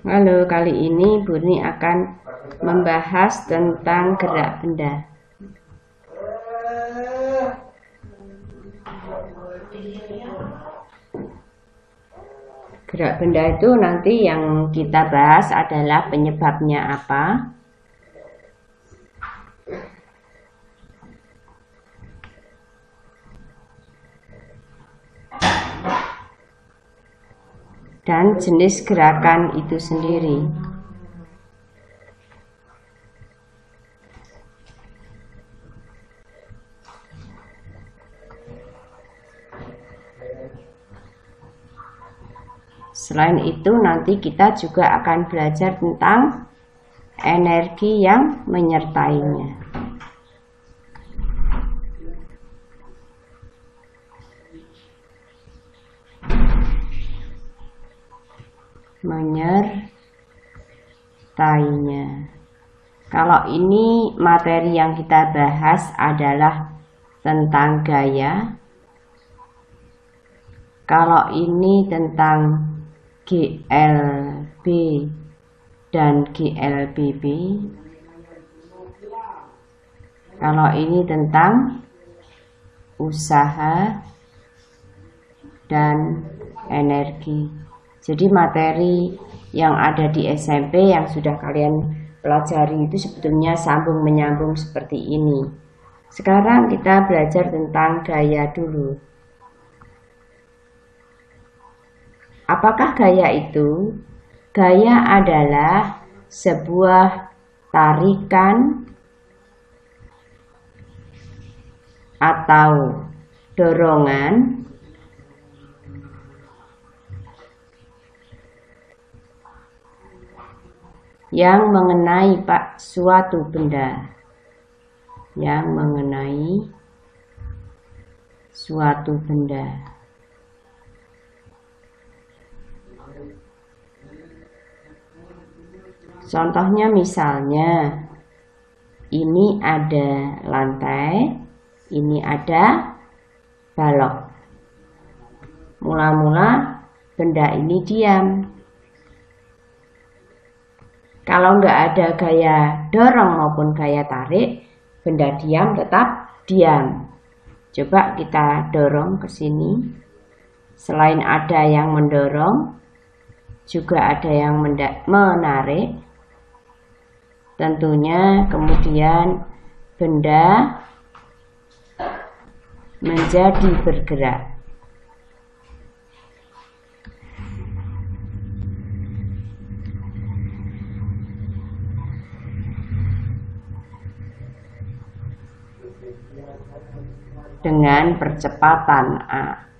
Halo, kali ini Burni akan membahas tentang gerak benda. Gerak benda itu nanti yang kita bahas adalah penyebabnya apa, dan jenis gerakan itu sendiri. Selain itu nanti kita juga akan belajar tentang energi yang menyertainya. Menyertainya. Kalau ini materi yang kita bahas adalah tentang gaya. Kalau ini tentang GLB dan GLBB. Kalau ini tentang usaha dan energi. Jadi materi yang ada di SMP yang sudah kalian pelajari itu sebetulnya sambung menyambung seperti ini. Sekarang kita belajar tentang gaya dulu. Apakah gaya itu? Gaya adalah sebuah tarikan atau dorongan yang mengenai suatu benda. Yang mengenai suatu benda. Contohnya misalnya, ini ada lantai, ini ada balok. Mula-mula benda ini diam. Kalau nggak ada gaya dorong maupun gaya tarik, benda diam tetap diam. Coba kita dorong ke sini. Selain ada yang mendorong, juga ada yang menarik. Tentunya kemudian benda menjadi bergerak. Dengan percepatan A.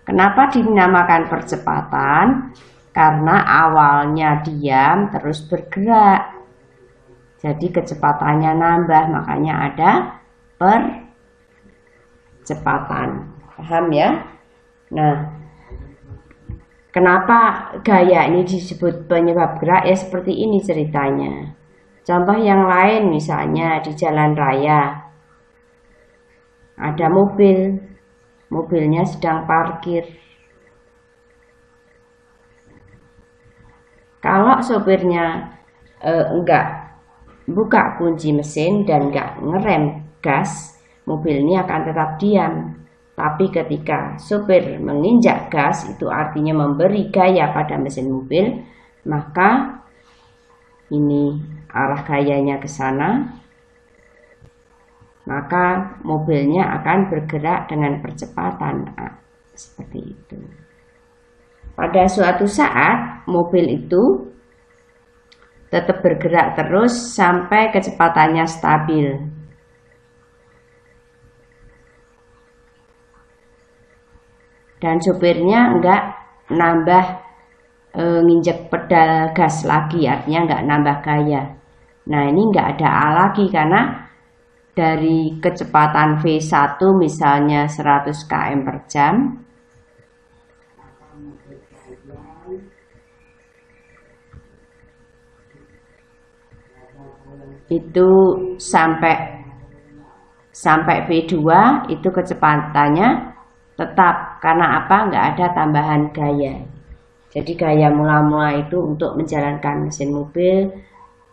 Kenapa dinamakan percepatan? Karena awalnya diam terus bergerak. Jadi kecepatannya nambah, makanya ada percepatan. Paham ya? Nah, kenapa gaya ini disebut penyebab gerak? Ya seperti ini ceritanya. Contoh yang lain misalnya di jalan raya. Ada mobil, mobilnya sedang parkir. Kalau sopirnya enggak buka kunci mesin dan enggak ngerem gas, mobil ini akan tetap diam. Tapi ketika sopir menginjak gas, itu artinya memberi gaya pada mesin mobil, maka ini arah gayanya ke sana, maka mobilnya akan bergerak dengan percepatan A. Seperti itu. Pada suatu saat mobil itu tetap bergerak terus sampai kecepatannya stabil. Dan supirnya enggak nambah nginjek pedal gas lagi, artinya enggak nambah gaya. Nah ini enggak ada A lagi karena dari kecepatan V1 misalnya 100 km per jam, itu sampai V2 itu kecepatannya tetap. Karena apa? Nggak ada tambahan gaya. Jadi gaya mula-mula itu untuk menjalankan mesin mobil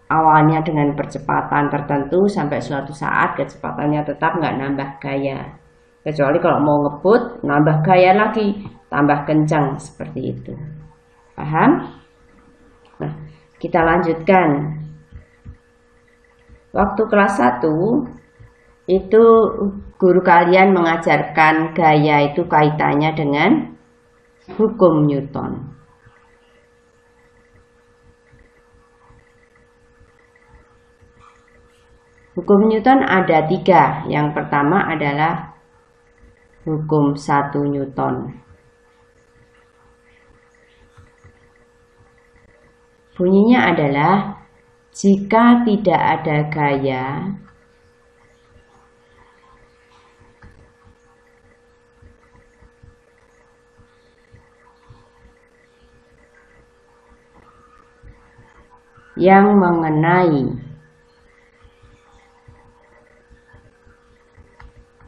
awalnya dengan percepatan tertentu sampai suatu saat kecepatannya tetap nggak nambah gaya. Kecuali kalau mau ngebut, nambah gaya lagi, tambah kencang seperti itu. Paham? Nah, kita lanjutkan. Waktu kelas 1 itu guru kalian mengajarkan gaya itu kaitannya dengan hukum Newton. Hukum Newton ada 3. Yang pertama adalah hukum 1 Newton. Bunyinya adalah jika tidak ada gaya, yang mengenai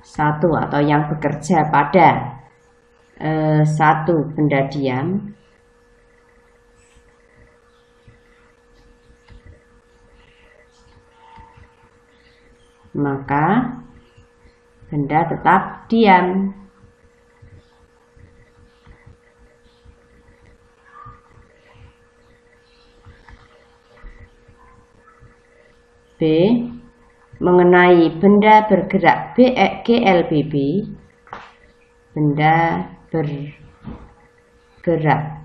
satu atau yang bekerja pada satu benda diam, maka benda tetap diam. B. Mengenai benda bergerak GLBB, benda bergerak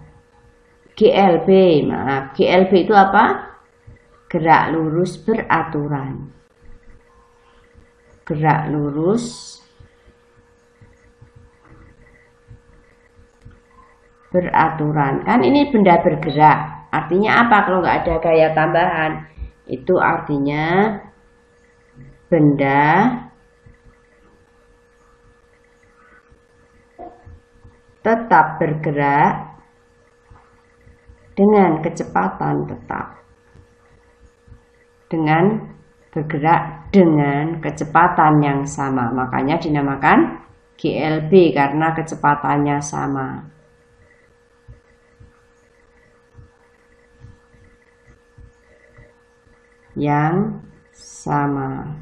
GLB, maaf, GLB itu apa? Gerak lurus beraturan. Gerak lurus beraturan. Kan ini benda bergerak. Artinya apa kalau nggak ada gaya tambahan? Itu artinya benda tetap bergerak dengan kecepatan tetap. Dengan bergerak dengan kecepatan yang sama. Makanya dinamakan GLB karena kecepatannya sama. Yang sama.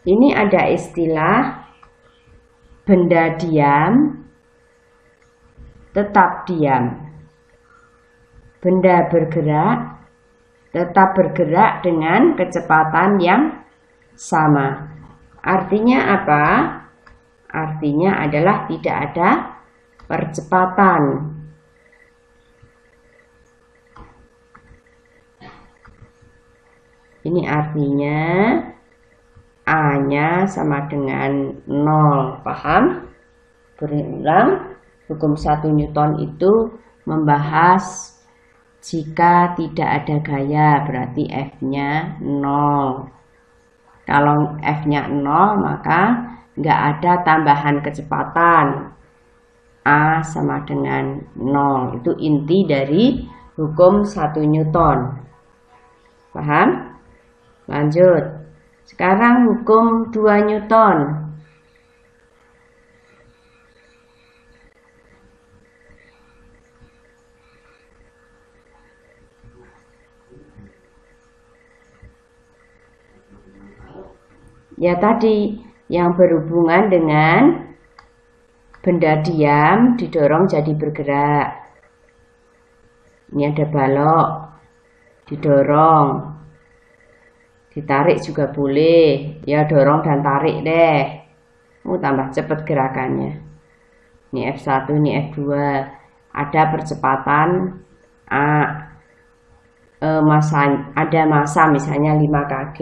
Ini ada istilah benda diam tetap diam. Benda bergerak tetap bergerak dengan kecepatan yang sama. Artinya apa? Artinya adalah tidak ada percepatan. Ini artinya A-nya sama dengan 0. Paham? Berulang, hukum 1 Newton itu membahas jika tidak ada gaya, berarti F-nya 0. Kalau F-nya 0, maka nggak ada tambahan kecepatan. A sama dengan 0. Itu inti dari hukum 1 Newton. Paham? Lanjut. Sekarang hukum 2 Newton. Ya tadi yang berhubungan dengan benda diam didorong jadi bergerak. Ini ada balok, didorong, ditarik juga boleh. Ya dorong dan tarik deh. Tambah cepat gerakannya. Ini F1, ini F2. Ada percepatan A. Ada massa misalnya 5 kg.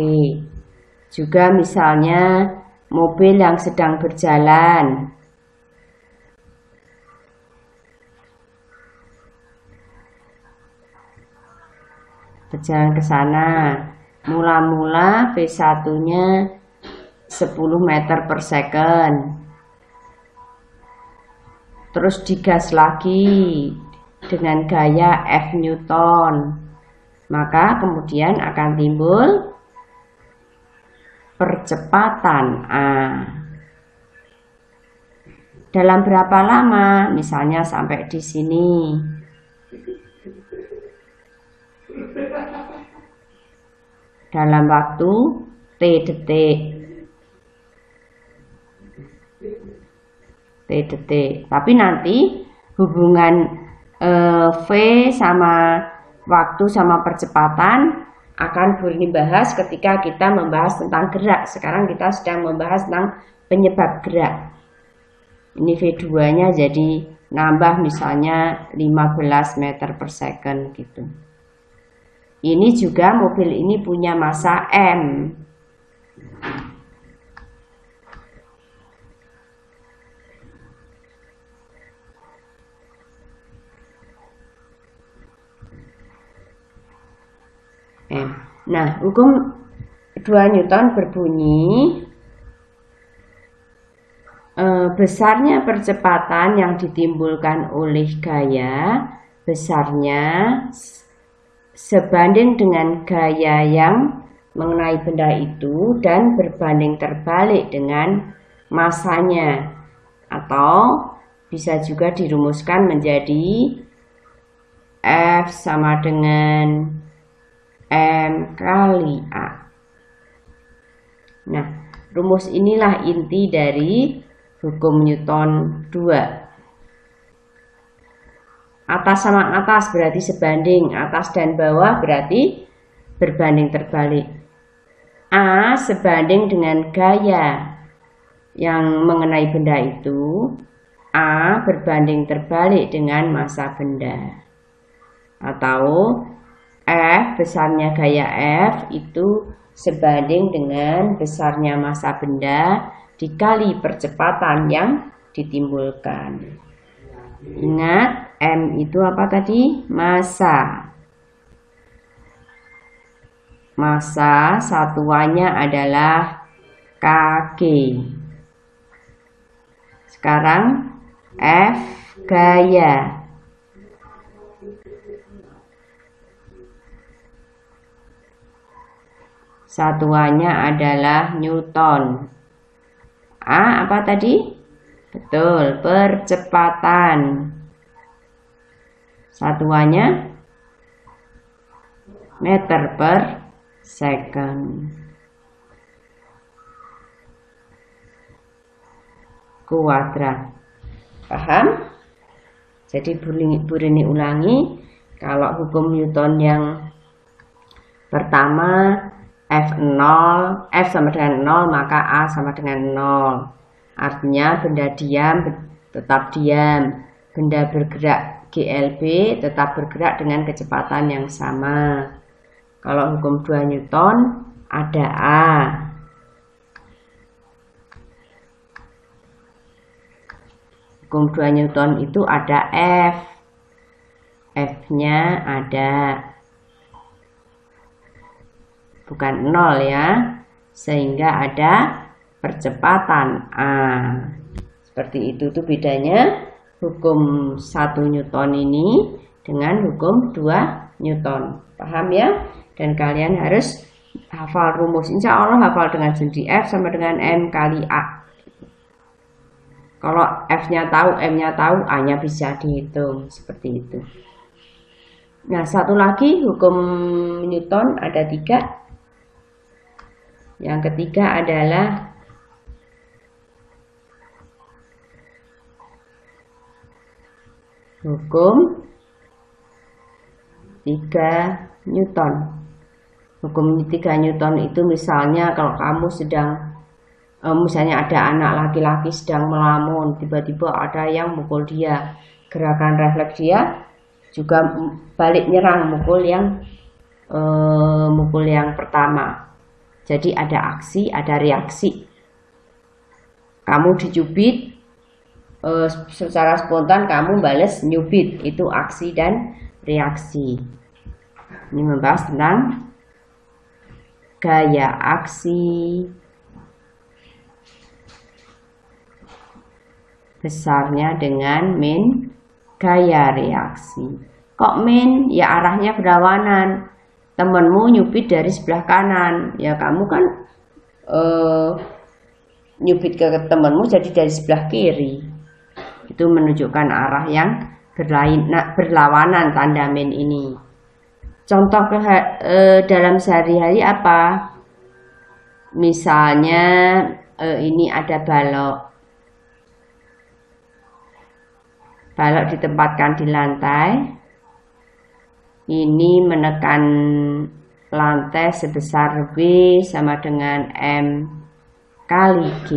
Juga misalnya mobil yang sedang berjalan. Berjalan ke sana. Mula-mula V1-nya 10 meter per second. Terus digas lagi dengan gaya F Newton. Maka kemudian akan timbul percepatan A. Dalam berapa lama? Misalnya sampai di sini. dalam waktu T detik. Tapi nanti hubungan V sama waktu sama percepatan akan Burni bahas ketika kita membahas tentang gerak. Sekarang kita sedang membahas tentang penyebab gerak. Ini V2-nya jadi nambah misalnya 15 meter per second gitu. Ini juga mobil ini punya massa M. Nah, hukum 2 Newton berbunyi besarnya percepatan yang ditimbulkan oleh gaya besarnya sebanding dengan gaya yang mengenai benda itu dan berbanding terbalik dengan massanya, atau bisa juga dirumuskan menjadi F sama dengan M kali A. Nah, rumus inilah inti dari hukum Newton 2. Atas sama atas berarti sebanding, atas dan bawah berarti berbanding terbalik. A sebanding dengan gaya yang mengenai benda itu, A berbanding terbalik dengan massa benda. Atau F besarnya gaya F itu sebanding dengan besarnya massa benda dikali percepatan yang ditimbulkan. Ingat, M itu apa tadi? Massa. Massa satuannya adalah kg. Sekarang F gaya. Satuannya adalah Newton. A apa tadi? Betul, percepatan. Satuannya meter per second. Kuadrat. Paham? Jadi Burni ulangi, kalau hukum Newton yang pertama F0, F sama dengan 0, maka A sama dengan 0. Artinya benda diam tetap diam, benda bergerak GLB tetap bergerak dengan kecepatan yang sama. Kalau hukum 2 Newton ada A. Hukum 2 Newton itu ada F. F-nya ada, bukan 0 ya, sehingga ada percepatan A. Seperti itu tuh bedanya hukum 1 Newton ini dengan hukum 2 Newton. Paham ya? Dan kalian harus hafal rumus. Insya Allah hafal dengan sendiri. F sama dengan M kali A. Kalau F-nya tahu, M-nya tahu, A-nya bisa dihitung. Seperti itu. Nah, satu lagi hukum Newton ada 3. Yang ketiga adalah hukum 3 Newton. Hukum 3 Newton itu misalnya kalau kamu sedang misalnya ada anak laki-laki sedang melamun, tiba-tiba ada yang mukul dia, gerakan refleks dia juga balik nyerang mukul yang pertama. Jadi ada aksi, ada reaksi. Kamu dicubit, secara spontan kamu bales nyubit. Itu aksi dan reaksi. Ini membahas tentang gaya aksi, besarnya dengan min gaya reaksi. Kok min? Ya arahnya berlawanan. Temanmu nyubit dari sebelah kanan, ya kamu kan nyubit ke temanmu jadi dari sebelah kiri. Itu menunjukkan arah yang berlawanan tanda min ini. Contoh dalam sehari-hari apa? Misalnya ini ada balok. Balok ditempatkan di lantai. Ini menekan lantai sebesar W sama dengan M kali G.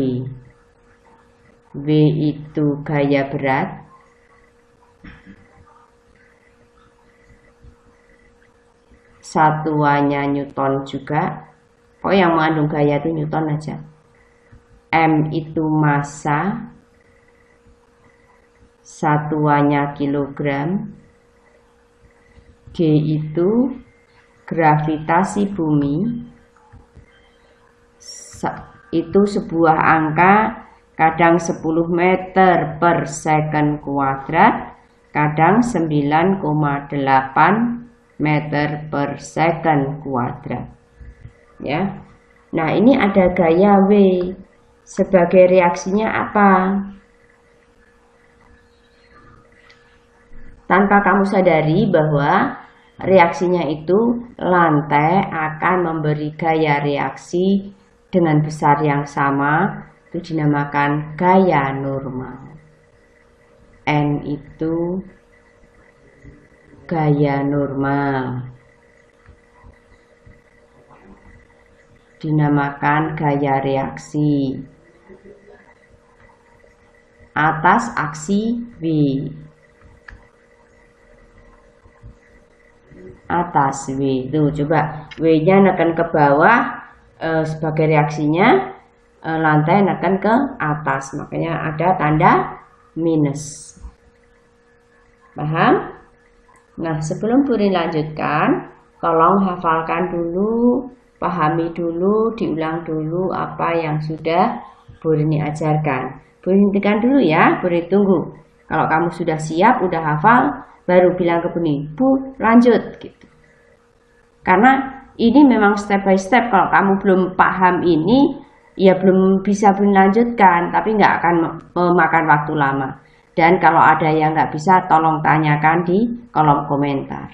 W itu gaya berat. Satuannya Newton juga. Oh, yang mengandung gaya itu Newton aja. M itu massa. Satuannya kilogram. G itu gravitasi bumi. Itu sebuah angka, kadang 10 meter per second kuadrat, kadang 9,8 meter per second kuadrat. Ya. Nah, ini ada gaya W. Sebagai reaksinya apa? Tanpa kamu sadari bahwa reaksinya itu lantai akan memberi gaya reaksi dengan besar yang sama, itu dinamakan gaya normal. N itu gaya normal, dinamakan gaya reaksi atas aksi V. Atas W itu coba W-nya neken ke bawah sebagai reaksinya, lantai neken ke atas, makanya ada tanda minus. Paham? Nah, sebelum Burin lanjutkan, tolong hafalkan dulu, pahami dulu, diulang dulu apa yang sudah Burini ajarkan. Burini hentikan dulu ya, Burini tunggu. Kalau kamu sudah siap, udah hafal, baru bilang ke Burini, Bu, lanjut gitu. Karena ini memang step by step. Kalau kamu belum paham ini, ya belum bisa Burini lanjutkan, tapi nggak akan memakan waktu lama. Dan kalau ada yang nggak bisa, tolong tanyakan di kolom komentar.